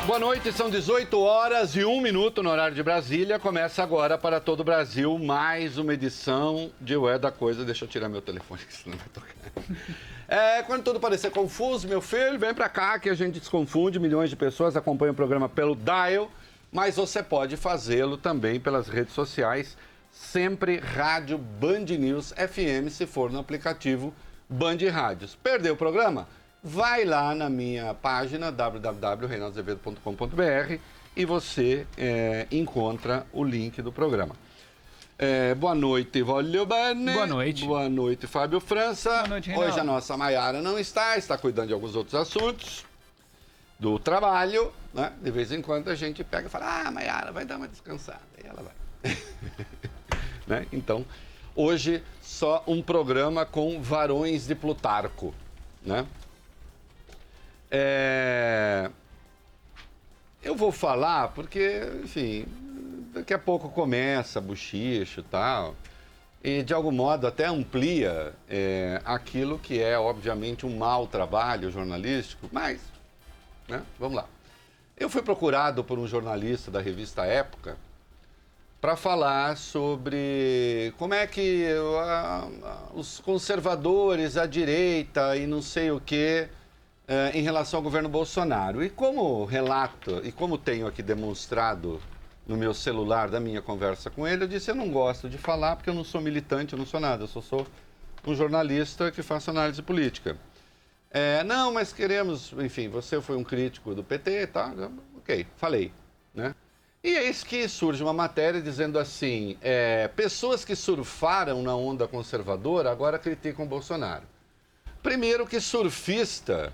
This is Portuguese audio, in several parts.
Boa noite, são 18 horas e 1 minuto no horário de Brasília. Começa agora para todo o Brasil mais uma edição de Ué da Coisa. Deixa eu tirar meu telefone, que senão vai tocar. Quando tudo parecer confuso, meu filho, vem pra cá que a gente desconfunde. Milhões de pessoas acompanham o programa pelo Dial, mas você pode fazê-lo também pelas redes sociais. Sempre Rádio Band News FM, se for no aplicativo Band Rádios. Perdeu o programa? Vai lá na minha página www.reinaldoazevedo.com.br e você encontra o link do programa. Boa noite, Voliobane. Boa noite. Boa noite, Fábio França. Boa noite, Reinaldo. Hoje a nossa Maiara não está cuidando de alguns outros assuntos do trabalho, né? De vez em quando a gente pega e fala, Maiara, vai dar uma descansada. E ela vai. Né? Então, hoje só um programa com varões de Plutarco, né? Eu vou falar porque, enfim, daqui a pouco começa buchicho e tal, e de algum modo até amplia aquilo que é, obviamente, um mau trabalho jornalístico, mas, né, vamos lá. Eu fui procurado por um jornalista da revista Época para falar sobre como é que os conservadores, a direita e não sei o quê, em relação ao governo Bolsonaro. E como relato, e como tenho aqui demonstrado no meu celular da minha conversa com ele, eu disse, eu não gosto de falar porque eu não sou militante, eu não sou nada, eu só sou um jornalista que faço análise política. Não, mas queremos, enfim, você foi um crítico do PT, tá? Ok, falei, né? E eis que surge uma matéria dizendo assim, pessoas que surfaram na onda conservadora agora criticam o Bolsonaro. Primeiro que surfista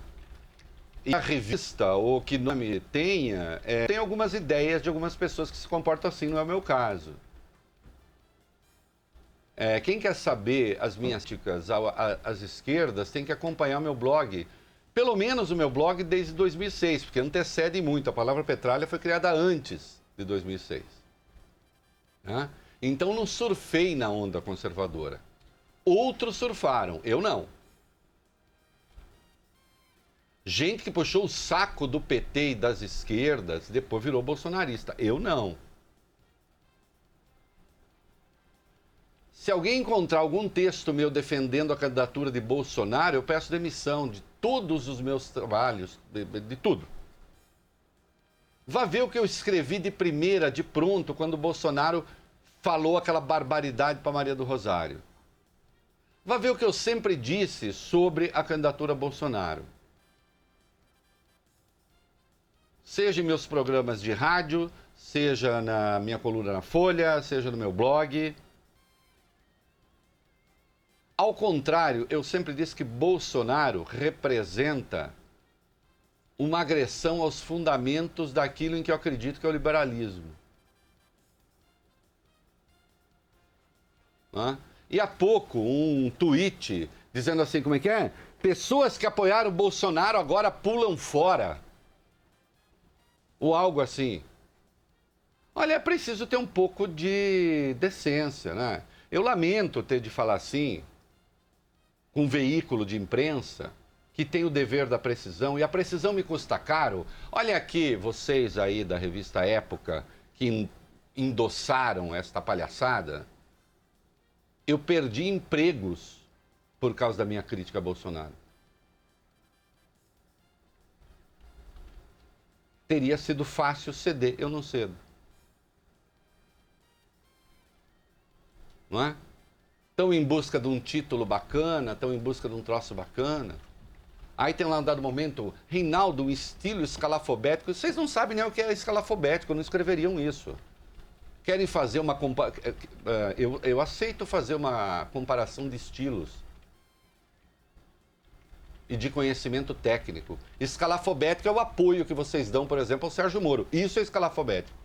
e a revista, ou que nome tenha, tem algumas ideias de algumas pessoas que se comportam assim, não é o meu caso. Quem quer saber as minhas críticas às esquerdas tem que acompanhar o meu blog. Pelo menos o meu blog desde 2006, porque antecede muito. A palavra petralha foi criada antes de 2006. Né? Então não surfei na onda conservadora. Outros surfaram, eu não. Gente que puxou o saco do PT e das esquerdas, depois virou bolsonarista. Eu não. Se alguém encontrar algum texto meu defendendo a candidatura de Bolsonaro, eu peço demissão de todos os meus trabalhos, de tudo. Vá ver o que eu escrevi de primeira, de pronto, quando o Bolsonaro falou aquela barbaridade para Maria do Rosário. Vá ver o que eu sempre disse sobre a candidatura Bolsonaro. Seja em meus programas de rádio, seja na minha coluna na Folha, seja no meu blog. Ao contrário, eu sempre disse que Bolsonaro representa uma agressão aos fundamentos daquilo em que eu acredito que é o liberalismo. E há pouco, um tweet dizendo assim, como é que é? Pessoas que apoiaram o Bolsonaro agora pulam fora. Ou algo assim. Olha, é preciso ter um pouco de decência, né? Eu lamento ter de falar assim com um veículo de imprensa que tem o dever da precisão, e a precisão me custa caro. Olha aqui, vocês aí da revista Época, que endossaram esta palhaçada, eu perdi empregos por causa da minha crítica a Bolsonaro. Teria sido fácil ceder, eu não cedo. Não é? Estão em busca de um título bacana, estão em busca de um troço bacana. Aí tem lá um dado momento, Reinaldo, um estilo escalafobético. Vocês não sabem nem o que é escalafobético, não escreveriam isso. Querem fazer uma comparação. Eu aceito fazer uma comparação de estilos e de conhecimento técnico. Escalafobético é o apoio que vocês dão, por exemplo, ao Sérgio Moro. Isso é escalafobético.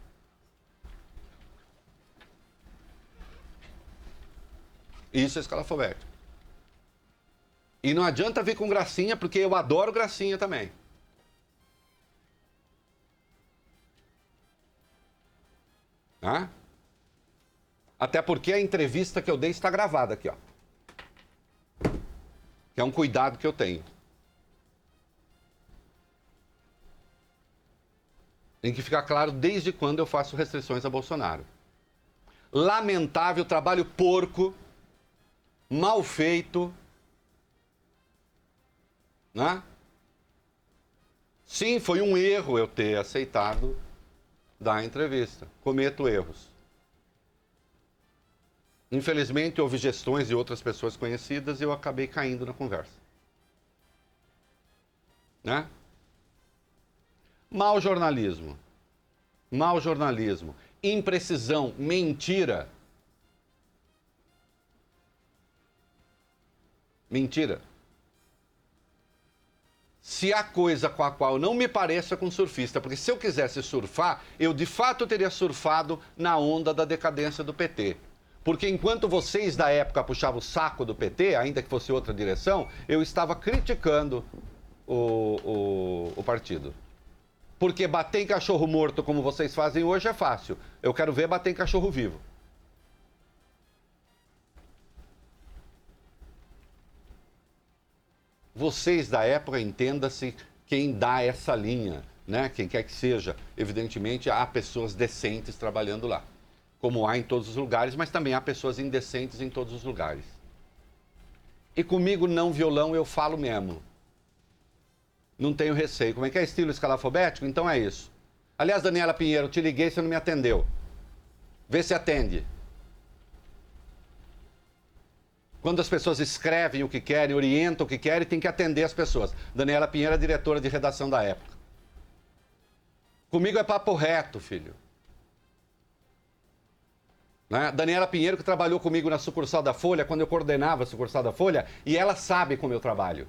Isso é escalafobético. E não adianta vir com gracinha, porque eu adoro gracinha também. Até porque a entrevista que eu dei está gravada aqui, ó. Que é um cuidado que eu tenho. Tem que ficar claro desde quando eu faço restrições a Bolsonaro. Lamentável, trabalho porco, mal feito, né? Sim, foi um erro eu ter aceitado dar a entrevista. Cometo erros. Infelizmente, houve gestões de outras pessoas conhecidas e eu acabei caindo na conversa. Né? Mau jornalismo. Mau jornalismo. Imprecisão. Mentira. Mentira. Se há coisa com a qual eu não me pareça com surfista, porque se eu quisesse surfar, eu de fato teria surfado na onda da decadência do PT. Porque enquanto vocês da época puxavam o saco do PT, ainda que fosse outra direção, eu estava criticando o partido. Porque bater em cachorro morto, como vocês fazem hoje, é fácil. Eu quero ver bater em cachorro vivo. Vocês da época, entenda-se quem dá essa linha, né? Quem quer que seja. Evidentemente, há pessoas decentes trabalhando lá, como há em todos os lugares, mas também há pessoas indecentes em todos os lugares. E comigo, não violão, eu falo mesmo. Não tenho receio. Como é que é? Estilo escalafobético? Então é isso. Aliás, Daniela Pinheiro, te liguei, você não me atendeu. Vê se atende. Quando as pessoas escrevem o que querem, orientam o que querem, tem que atender as pessoas. Daniela Pinheiro é diretora de redação da época. Comigo é papo reto, filho. Né? Daniela Pinheiro, que trabalhou comigo na sucursal da Folha, quando eu coordenava a sucursal da Folha, e ela sabe como eu trabalho.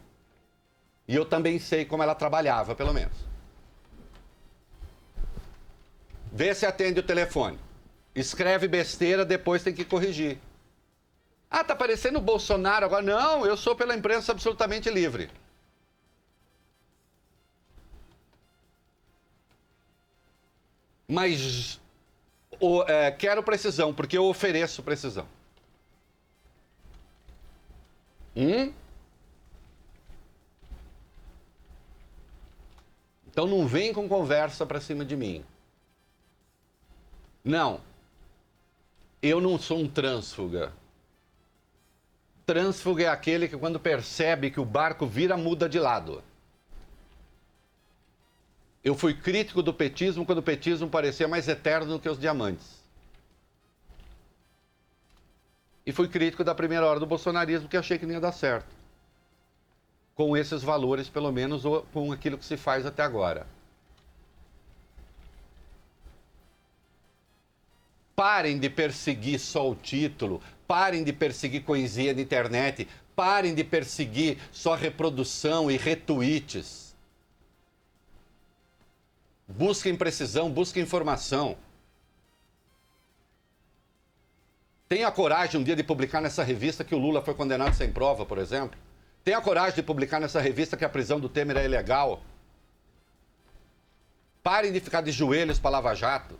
E eu também sei como ela trabalhava, pelo menos. Vê se atende o telefone. Escreve besteira, depois tem que corrigir. Ah, tá parecendo o Bolsonaro agora. Não, eu sou pela imprensa absolutamente livre. Mas quero precisão, porque eu ofereço precisão. Então não vem com conversa pra cima de mim. Não. Eu não sou um trânsfuga. Trânsfuga é aquele que quando percebe que o barco vira, muda de lado. Eu fui crítico do petismo quando o petismo parecia mais eterno do que os diamantes. E fui crítico da primeira hora do bolsonarismo, que achei que não ia dar certo. Com esses valores, pelo menos, ou com aquilo que se faz até agora. Parem de perseguir só o título, parem de perseguir coisinha na internet, parem de perseguir só reprodução e retweets. Busquem precisão, busquem informação. Tenha coragem um dia de publicar nessa revista que o Lula foi condenado sem prova, por exemplo. Tenha coragem de publicar nessa revista que a prisão do Temer é ilegal. Parem de ficar de joelhos para Lava Jato.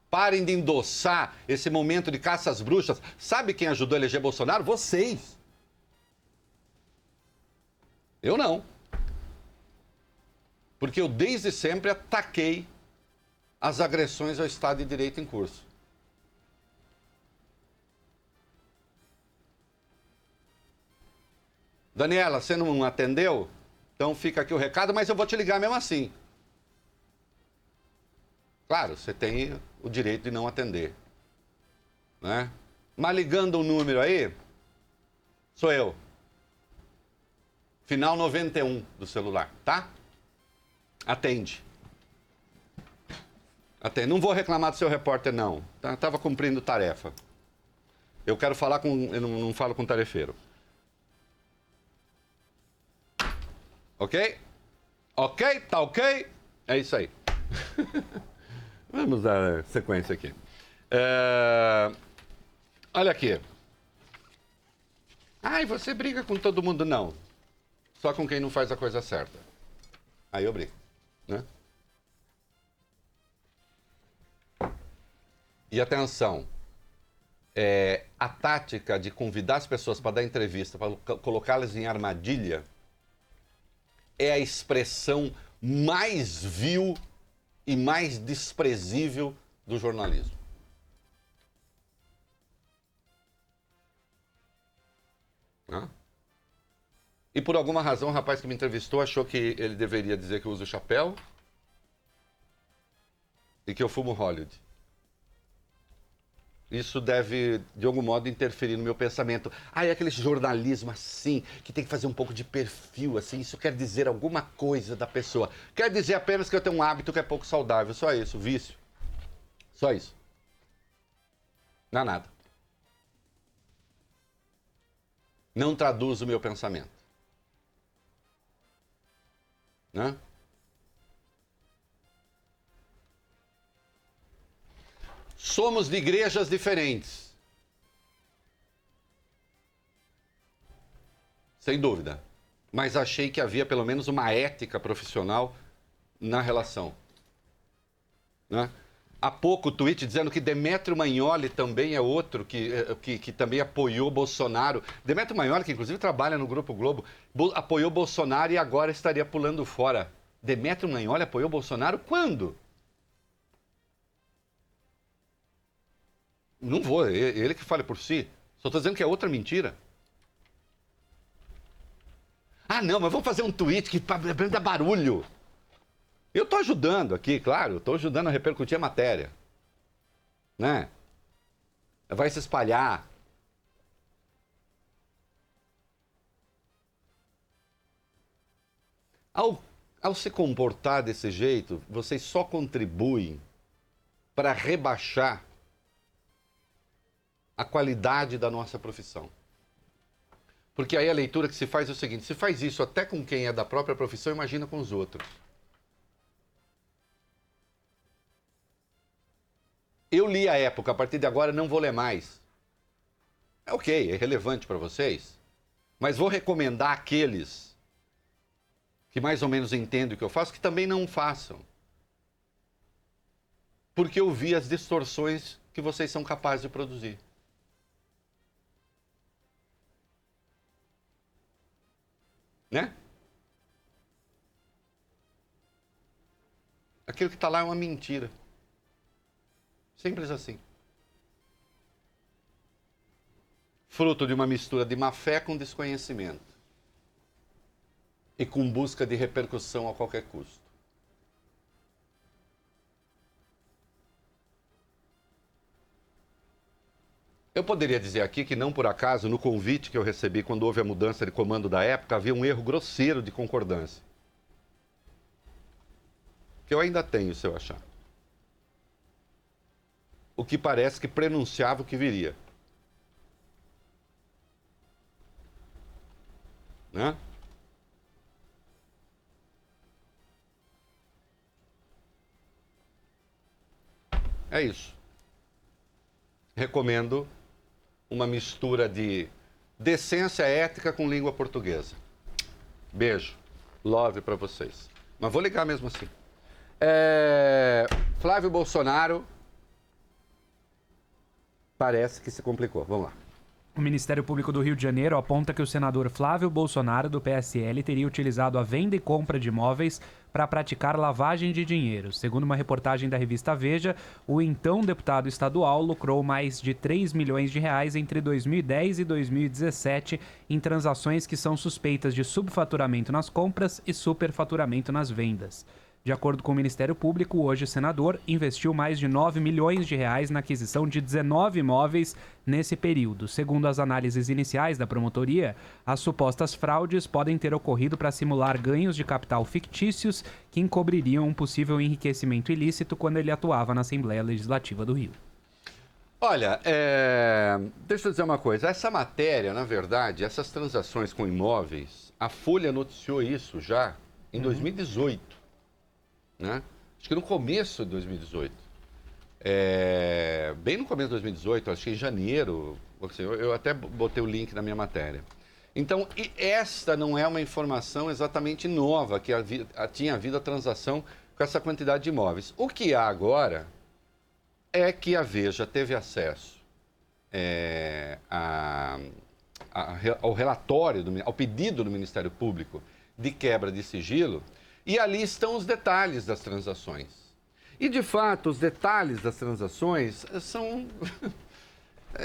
Parem de endossar esse momento de caça às bruxas. Sabe quem ajudou a eleger Bolsonaro? Vocês. Eu não. Porque eu desde sempre ataquei as agressões ao Estado de Direito em curso. Daniela, você não atendeu? Então fica aqui o recado, mas eu vou te ligar mesmo assim. Claro, você tem o direito de não atender. Né? Mas ligando o número aí, sou eu. Final 91 do celular, tá? Atende. Atende. Não vou reclamar do seu repórter, não. Tava cumprindo tarefa. Eu quero falar com... Eu não falo com tarefeiro. Ok? Ok? Tá ok? É isso aí. Vamos dar sequência aqui. Olha aqui. Ai, você briga com todo mundo? Não. Só com quem não faz a coisa certa. Aí eu brigo, né? E atenção, a tática de convidar as pessoas para dar entrevista, para colocá-las em armadilha, é a expressão mais vil e mais desprezível do jornalismo. Hã? E por alguma razão o rapaz que me entrevistou achou que ele deveria dizer que eu uso chapéu e que eu fumo Hollywood. Isso deve, de algum modo, interferir no meu pensamento. Ah, é aquele jornalismo assim, que tem que fazer um pouco de perfil, assim. Isso quer dizer alguma coisa da pessoa. Quer dizer apenas que eu tenho um hábito que é pouco saudável. Só isso, vício. Só isso. Não há nada. Não traduz o meu pensamento. Né? Somos de igrejas diferentes. Sem dúvida. Mas achei que havia pelo menos uma ética profissional na relação. Né? Há pouco o tweet dizendo que Demetrio Magnoli também é outro que também apoiou Bolsonaro. Demetrio Magnoli, que inclusive trabalha no Grupo Globo, apoiou Bolsonaro e agora estaria pulando fora. Demetrio Magnoli apoiou Bolsonaro quando? Não vou, ele que fale por si. Só estou dizendo que é outra mentira. Ah, não, mas vamos fazer um tweet que dá barulho. Eu estou ajudando aqui, claro, estou ajudando a repercutir a matéria. Né? Vai se espalhar. Ao se comportar desse jeito, vocês só contribuem para rebaixar a qualidade da nossa profissão. Porque aí a leitura que se faz é o seguinte, se faz isso até com quem é da própria profissão, imagina com os outros. Eu li a época, a partir de agora não vou ler mais. É ok, é relevante para vocês, mas vou recomendar àqueles que mais ou menos entendem o que eu faço, que também não façam. Porque eu vi as distorções que vocês são capazes de produzir. Né? Aquilo que está lá é uma mentira. Simples assim. Fruto de uma mistura de má fé com desconhecimento. E com busca de repercussão a qualquer custo. Eu poderia dizer aqui que não por acaso, no convite que eu recebi quando houve a mudança de comando da época, havia um erro grosseiro de concordância. Que eu ainda tenho, se eu achar. O que parece que prenunciava o que viria. Né? É isso. Recomendo uma mistura de decência ética com língua portuguesa. Beijo. Love para vocês. Mas vou ligar mesmo assim. Flávio Bolsonaro parece que se complicou. Vamos lá. O Ministério Público do Rio de Janeiro aponta que o senador Flávio Bolsonaro, do PSL, teria utilizado a venda e compra de imóveis para praticar lavagem de dinheiro. Segundo uma reportagem da revista Veja, o então deputado estadual lucrou mais de 3 milhões de reais entre 2010 e 2017 em transações que são suspeitas de subfaturamento nas compras e superfaturamento nas vendas. De acordo com o Ministério Público, hoje o senador investiu mais de 9 milhões de reais na aquisição de 19 imóveis nesse período. Segundo as análises iniciais da promotoria, as supostas fraudes podem ter ocorrido para simular ganhos de capital fictícios que encobririam um possível enriquecimento ilícito quando ele atuava na Assembleia Legislativa do Rio. Olha, deixa eu dizer uma coisa. Essa matéria, na verdade, essas transações com imóveis, a Folha noticiou isso já em 2018. Né? Acho que no começo de 2018. Bem no começo de 2018, acho que em janeiro. Assim, eu até botei o link na minha matéria. Então, esta não é uma informação exatamente nova, que tinha havido a transação com essa quantidade de imóveis. O que há agora é que a Veja teve acesso ao relatório, ao pedido do Ministério Público de quebra de sigilo, e ali estão os detalhes das transações. E, de fato, os detalhes das transações são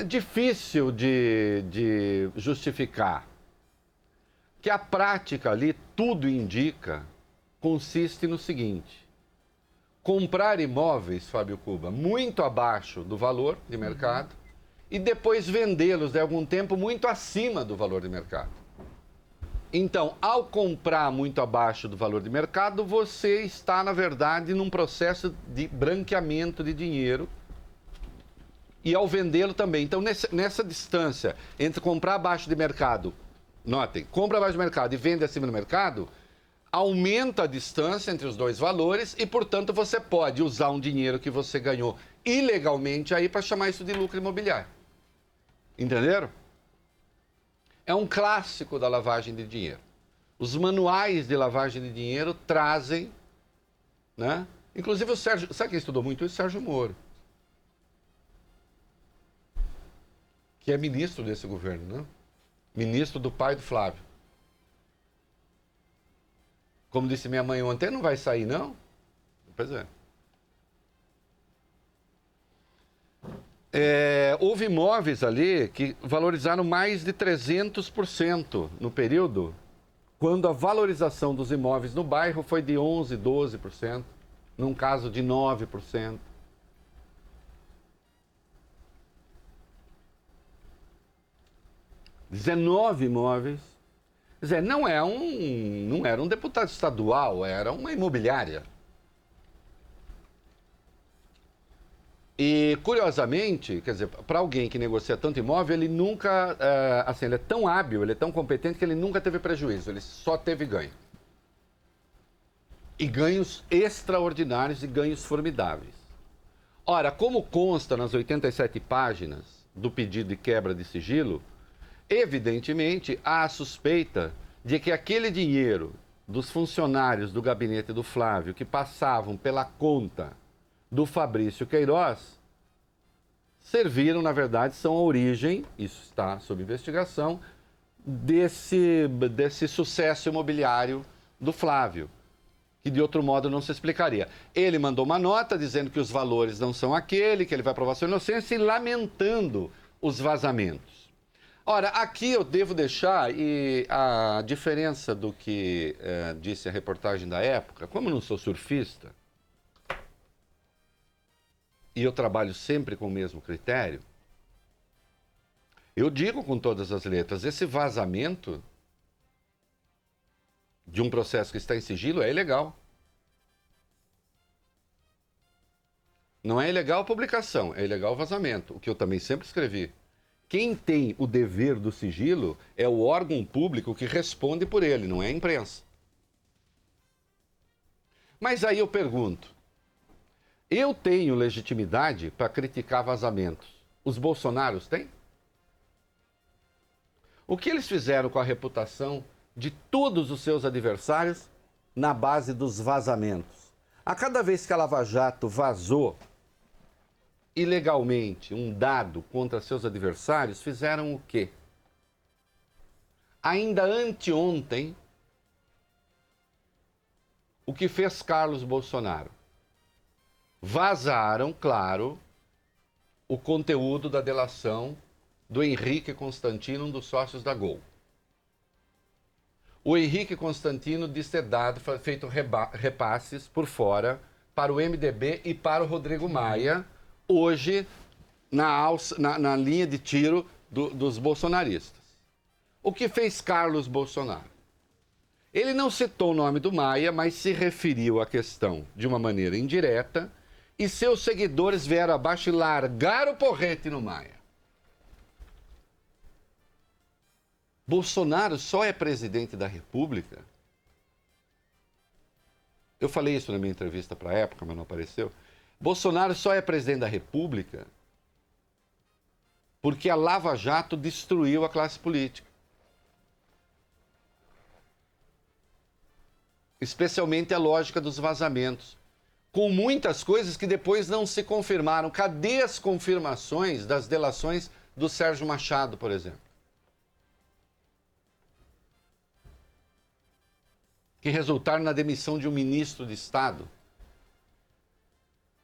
difícil de justificar. Que a prática ali, tudo indica, consiste no seguinte: comprar imóveis, Fábio Cuba, muito abaixo do valor de mercado e depois vendê-los de algum tempo muito acima do valor de mercado. Então, ao comprar muito abaixo do valor de mercado, você está, na verdade, num processo de branqueamento de dinheiro e ao vendê-lo também. Então, nessa distância entre comprar abaixo de mercado, notem, compra abaixo do mercado e vende acima do mercado, aumenta a distância entre os dois valores e, portanto, você pode usar um dinheiro que você ganhou ilegalmente aí para chamar isso de lucro imobiliário. Entenderam? É um clássico da lavagem de dinheiro. Os manuais de lavagem de dinheiro trazem, né? Inclusive o Sérgio, sabe quem estudou muito isso? Sérgio Moro, que é ministro desse governo, né? Ministro do pai do Flávio. Como disse minha mãe ontem, não vai sair, não? Pois é. Houve imóveis ali que valorizaram mais de 300% no período, quando a valorização dos imóveis no bairro foi de 11%, 12%, num caso de 9%. (19 imóveis). Quer dizer, não era um deputado estadual, era uma imobiliária. E, curiosamente, quer dizer, para alguém que negocia tanto imóvel, ele nunca, assim, ele é tão hábil, ele é tão competente que ele nunca teve prejuízo, ele só teve ganho. E ganhos extraordinários e ganhos formidáveis. Ora, como consta nas 87 páginas do pedido de quebra de sigilo, evidentemente, há a suspeita de que aquele dinheiro dos funcionários do gabinete do Flávio que passavam pela conta do Fabrício Queiroz serviram, na verdade, são a origem, isso está sob investigação, desse sucesso imobiliário do Flávio, que de outro modo não se explicaria. Ele mandou uma nota dizendo que os valores não são aquele, que ele vai provar sua inocência e lamentando os vazamentos. Ora, aqui eu devo deixar, e a diferença do que disse a reportagem da época, como eu não sou surfista, e eu trabalho sempre com o mesmo critério, eu digo com todas as letras, esse vazamento de um processo que está em sigilo é ilegal. Não é ilegal a publicação, é ilegal o vazamento, o que eu também sempre escrevi. Quem tem o dever do sigilo é o órgão público que responde por ele, não é a imprensa. Mas aí eu pergunto, eu tenho legitimidade para criticar vazamentos. Os Bolsonaros têm? O que eles fizeram com a reputação de todos os seus adversários na base dos vazamentos? A cada vez que a Lava Jato vazou ilegalmente um dado contra seus adversários, fizeram o quê? Ainda anteontem, o que fez Carlos Bolsonaro? Vazaram, claro, o conteúdo da delação do Henrique Constantino, um dos sócios da Gol. O Henrique Constantino disse ter feito repasses por fora para o MDB e para o Rodrigo Maia, hoje na linha de tiro dos bolsonaristas. O que fez Carlos Bolsonaro? Ele não citou o nome do Maia, mas se referiu à questão de uma maneira indireta, e seus seguidores vieram abaixo e largaram o porrete no Maia. Bolsonaro só é presidente da República. Eu falei isso na minha entrevista para a época, mas não apareceu. Bolsonaro só é presidente da República porque a Lava Jato destruiu a classe política. Especialmente a lógica dos vazamentos, com muitas coisas que depois não se confirmaram. Cadê as confirmações das delações do Sérgio Machado, por exemplo? que resultaram na demissão de um ministro de Estado,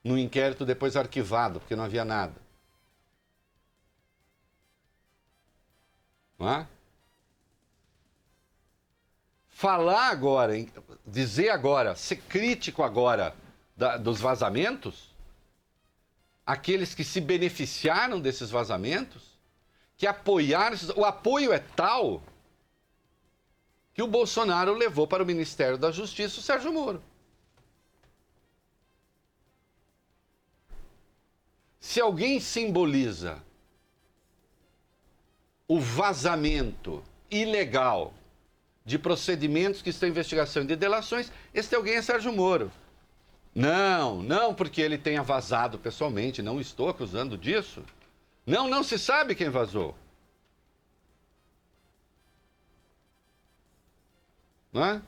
num inquérito depois arquivado, porque não havia nada. Não é? Falar agora, dizer agora, ser crítico agora dos vazamentos, aqueles que se beneficiaram desses vazamentos, que apoiaram, o apoio é tal que o Bolsonaro levou para o Ministério da Justiça o Sérgio Moro. Se alguém simboliza o vazamento ilegal de procedimentos que estão em investigação e de delações, esse alguém é Sérgio Moro. Não porque ele tenha vazado pessoalmente, não estou acusando disso. Não se sabe quem vazou. Não é?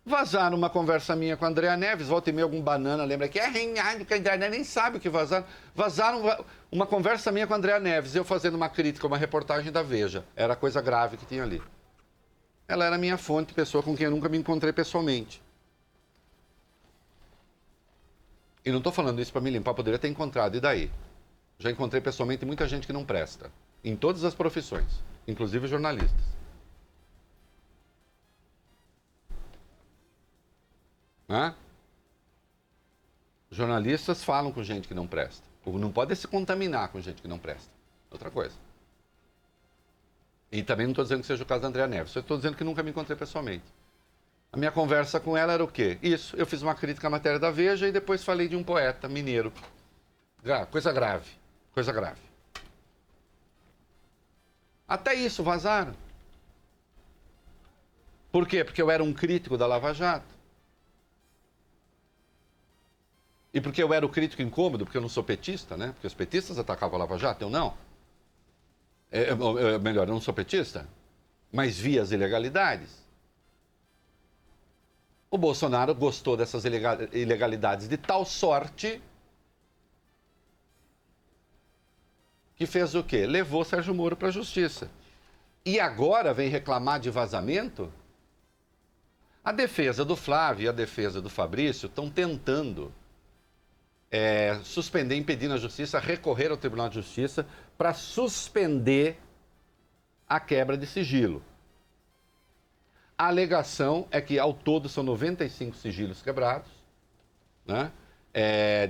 Vazaram uma conversa minha com a Andréa Neves, volta e meia algum banana, lembra que a Andréa Neves nem sabe o que vazaram. Vazaram uma conversa minha com a Andréa Neves, eu fazendo uma crítica, uma reportagem da Veja. Era coisa grave que tinha ali. Ela era minha fonte, pessoa com quem eu nunca me encontrei pessoalmente. E não estou falando isso para me limpar, poderia ter encontrado, e daí? Já encontrei pessoalmente muita gente que não presta, em todas as profissões, inclusive jornalistas. Né? Jornalistas falam com gente que não presta. Não pode se contaminar com gente que não presta. Outra coisa. E também não estou dizendo que seja o caso da Andréa Neves. Eu estou dizendo que nunca me encontrei pessoalmente. A minha conversa com ela era o quê? Isso. Eu fiz uma crítica à matéria da Veja e depois falei de um poeta mineiro. Coisa grave. Coisa grave. Até isso vazaram. Por quê? Porque eu era um crítico da Lava Jato. E porque eu era o crítico incômodo, porque eu não sou petista, né? Porque os petistas atacavam a Lava Jato, eu não. Melhor, eu não sou petista, mas vi as ilegalidades. O Bolsonaro gostou dessas ilegalidades de tal sorte que fez o quê? Levou Sérgio Moro para a justiça. E agora vem reclamar de vazamento? A defesa do Flávio e a defesa do Fabrício estão tentando suspender, impedir na justiça, recorrer ao Tribunal de Justiça para suspender a quebra de sigilo. A alegação é que, ao todo, são 95 sigilos quebrados, né?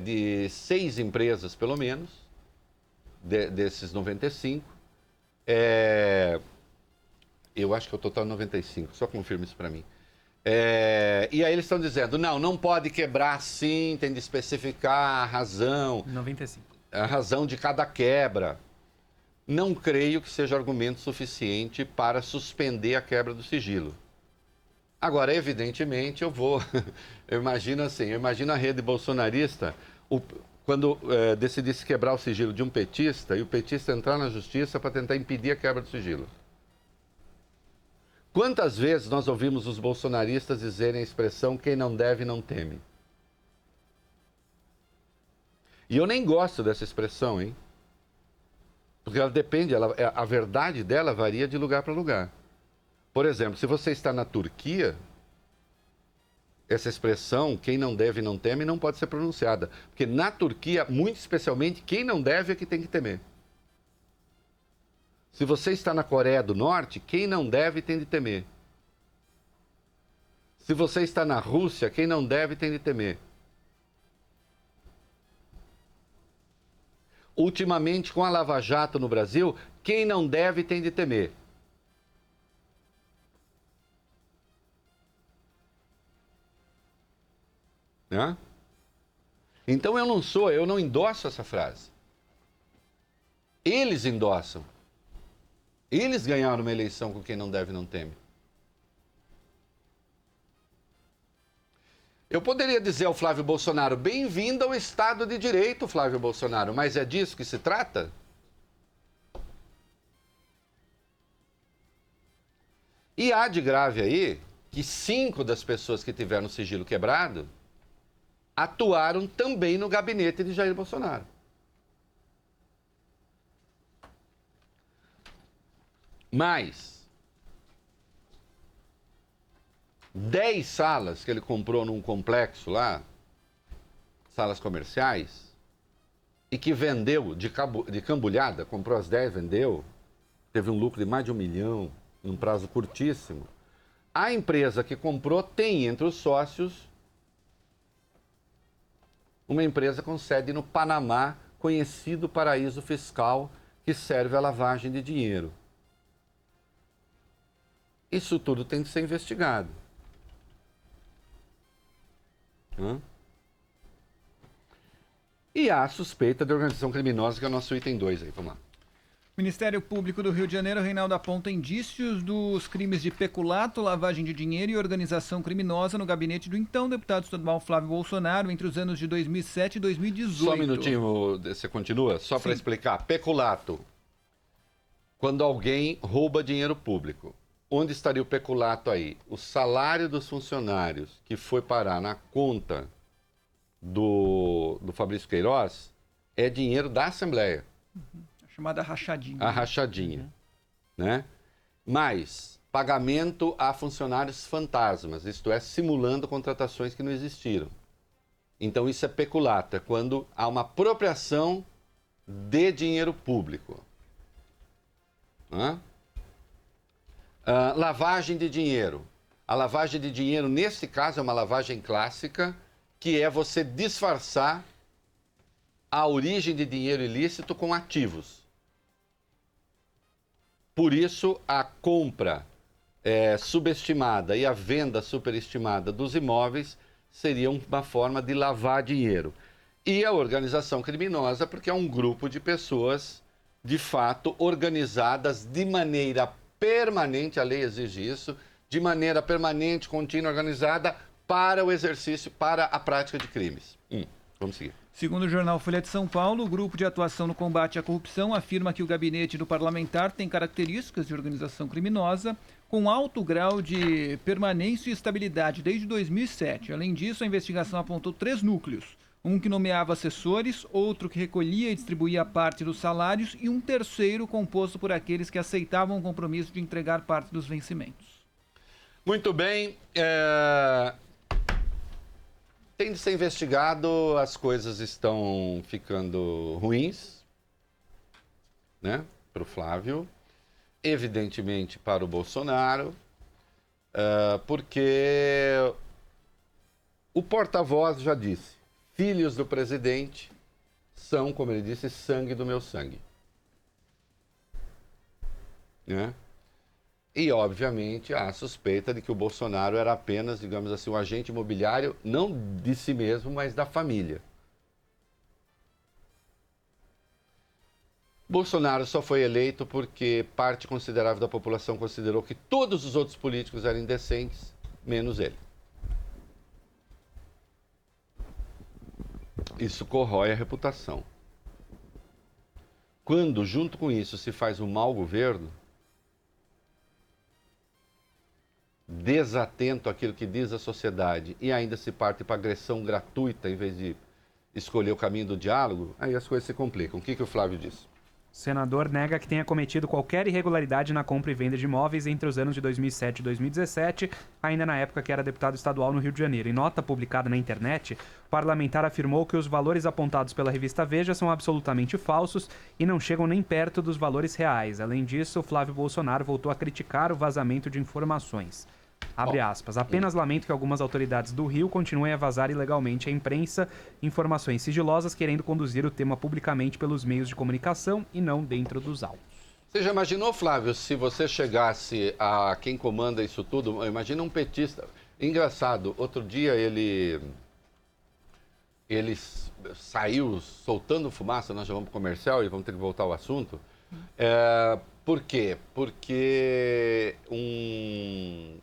De 6 empresas, pelo menos, desses 95. Eu acho que o total é 95, só confirma isso para mim. E aí eles estão dizendo, não pode quebrar assim, tem de especificar a razão. 95. A razão de cada quebra. Não creio que seja argumento suficiente para suspender a quebra do sigilo. Agora, evidentemente, eu imagino assim, eu imagino a rede bolsonarista, quando decidisse quebrar o sigilo de um petista, e o petista entrar na justiça para tentar impedir a quebra do sigilo. Quantas vezes nós ouvimos os bolsonaristas dizerem a expressão quem não deve não teme? E eu nem gosto dessa expressão, hein? Porque ela depende, a verdade dela varia de lugar para lugar. Por exemplo, se você está na Turquia, essa expressão, quem não deve não teme, não pode ser pronunciada. Porque na Turquia, muito especialmente, quem não deve é que tem que temer. Se você está na Coreia do Norte, quem não deve tem de temer. Se você está na Rússia, quem não deve tem de temer. Ultimamente, com a Lava Jato no Brasil, quem não deve tem de temer. Né? Então eu não endosso essa frase. Eles endossam. Eles ganharam uma eleição com quem não deve não teme. Eu poderia dizer ao Flávio Bolsonaro, bem-vindo ao Estado de Direito, Flávio Bolsonaro, mas é disso que se trata? E há de grave aí que 5 das pessoas que tiveram o sigilo quebrado atuaram também no gabinete de Jair Bolsonaro. Mas 10 salas que ele comprou num complexo lá, salas comerciais, e que vendeu de cambulhada, comprou as 10, vendeu, teve um lucro de mais de 1 milhão, num prazo curtíssimo. A empresa que comprou tem entre os sócios uma empresa com sede no Panamá, conhecido paraíso fiscal que serve à lavagem de dinheiro. Isso tudo tem que ser investigado. E há a suspeita de organização criminosa, que é o nosso item 2 aí. Vamos lá. Ministério Público do Rio de Janeiro, Reinaldo, aponta indícios dos crimes de peculato, lavagem de dinheiro e organização criminosa no gabinete do então deputado estadual Flávio Bolsonaro entre os anos de 2007 e 2018. Só um minutinho, você continua? Só para explicar. Peculato. Quando alguém rouba dinheiro público. Onde estaria o peculato aí? O salário dos funcionários que foi parar na conta do Fabrício Queiroz é dinheiro da Assembleia. Chamada rachadinha. A rachadinha, né? Mas pagamento a funcionários fantasmas, isto é, simulando contratações que não existiram. Então isso é peculato, é quando há uma apropriação de dinheiro público. Lavagem de dinheiro. A lavagem de dinheiro, nesse caso, é uma lavagem clássica, que é você disfarçar a origem de dinheiro ilícito com ativos. Por isso, a compra subestimada e a venda superestimada dos imóveis seriam uma forma de lavar dinheiro. E a organização criminosa, porque é um grupo de pessoas, de fato, organizadas de maneira permanente, a lei exige isso, de maneira permanente, contínua, organizada, para o exercício, para a prática de crimes. Vamos seguir. Segundo o jornal Folha de São Paulo, o Grupo de Atuação no Combate à Corrupção afirma que o gabinete do parlamentar tem características de organização criminosa com alto grau de permanência e estabilidade desde 2007. Além disso, a investigação apontou 3 núcleos. Um que nomeava assessores, outro que recolhia e distribuía parte dos salários e um terceiro composto por aqueles que aceitavam o compromisso de entregar parte dos vencimentos. Muito bem. Tem de ser investigado, as coisas estão ficando ruins, né, para o Flávio, evidentemente para o Bolsonaro, porque o porta-voz já disse, filhos do presidente são, como ele disse, sangue do meu sangue. Né? E, obviamente, há a suspeita de que o Bolsonaro era apenas, digamos assim, um agente imobiliário, não de si mesmo, mas da família. Bolsonaro só foi eleito porque parte considerável da população considerou que todos os outros políticos eram indecentes, menos ele. Isso corrói a reputação. Quando, junto com isso, se faz um mau governo, desatento àquilo que diz a sociedade e ainda se parte para agressão gratuita em vez de escolher o caminho do diálogo, aí as coisas se complicam. O que o Flávio disse? O senador nega que tenha cometido qualquer irregularidade na compra e venda de imóveis entre os anos de 2007 e 2017, ainda na época que era deputado estadual no Rio de Janeiro. Em nota publicada na internet, o parlamentar afirmou que os valores apontados pela revista Veja são absolutamente falsos e não chegam nem perto dos valores reais. Além disso, Flávio Bolsonaro voltou a criticar o vazamento de informações. Abre aspas. Apenas lamento que algumas autoridades do Rio continuem a vazar ilegalmente à imprensa informações sigilosas, querendo conduzir o tema publicamente pelos meios de comunicação e não dentro dos autos. Você já imaginou, Flávio, se você chegasse a quem comanda isso tudo? Imagina um petista. Engraçado, outro dia ele saiu soltando fumaça, nós já vamos para o comercial e vamos ter que voltar ao assunto. Por quê? Porque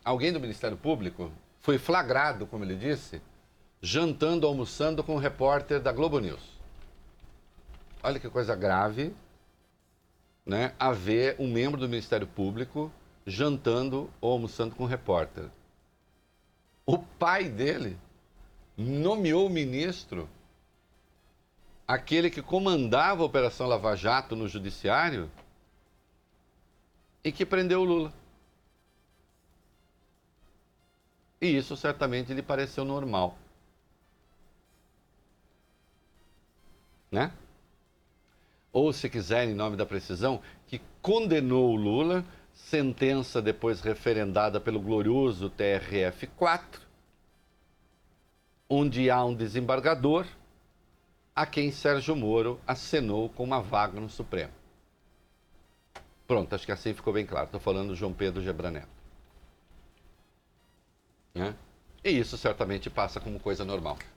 alguém do Ministério Público foi flagrado, como ele disse, jantando, almoçando com um repórter da Globo News. Olha que coisa grave, né? Haver um membro do Ministério Público jantando ou almoçando com um repórter. O pai dele nomeou o ministro, aquele que comandava a Operação Lava Jato no Judiciário, e que prendeu o Lula. E isso certamente lhe pareceu normal. Né? Ou, se quiser, em nome da precisão, que condenou o Lula, sentença depois referendada pelo glorioso TRF4, onde há um desembargador a quem Sérgio Moro acenou com uma vaga no Supremo. Pronto, acho que assim ficou bem claro. Estou falando do João Pedro Gebran Neto. Né? E isso certamente passa como coisa normal.